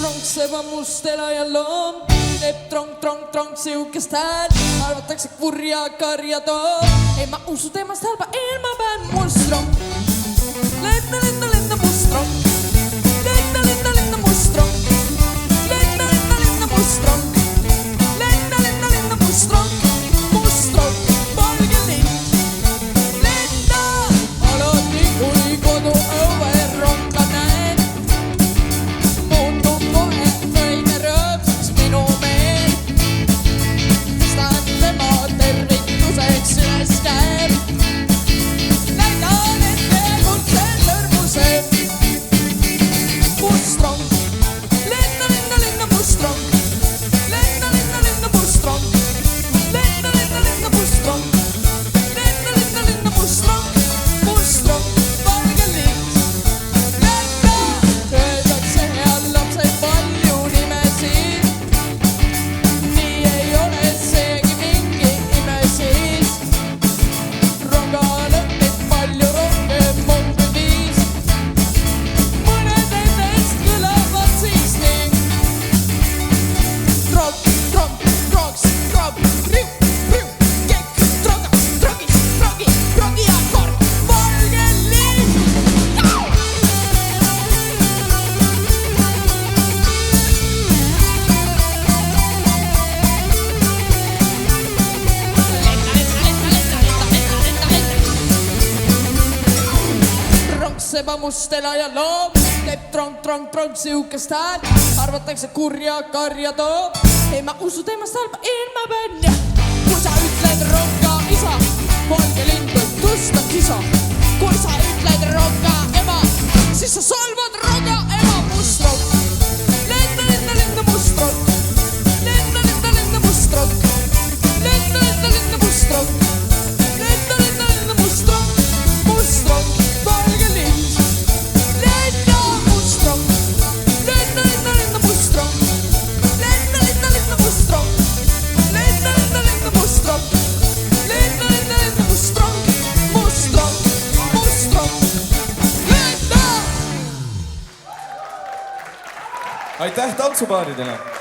Ronkseva mustela ja loom teeb trong, siukest hääl arvatakse kurja karja too. Ei ma usu temast halba, ilma pean must rong. Lenda must rong. Lenda must rong. Lenda must rong. Lenda must rong. Must rong, valge lind. Lenda alati kui kodu õue ronka näen. Muutub kohe õime rõõmsaks minu meel. Stan tema tervituseks üles käeb. Näidan ette kutse sõrmuse. Must rong. Lenda must rong. Lenda must rong. Lenda must rong. Lenda must rong. Must rong, valge lind. Lenda öeldakse head lapsed palju nimesid. Nii ei ole seegi mingi ime siis. Rongal õnnib palju rohkem on kui viis. Mõned nendest kõlavad siis nii. Trok, troks, krop, riu, kekk, trogas, trogis, trogi ja kork, valge lind. Ronkseva mustela ja loom teeb trong, siukest hääl arvatakse kurja karja too. Ei ma usu temast halba, ilma pean jah. Kui sa ütled ronka isa, valge lind võib tõsta kisa. Kui sa ütled ronka ema, siis sa solvad ronga ema. Must rong. Lenda must rong. Lenda must rong. Lenda must rong. Lenda must rong. Must rong, valge lind. Lenda must rong. Lenda must rong. Lenda must rong. Lenda must rong. Lenda must rong. Must rong, lenda. Aitäh tantsupaaridele!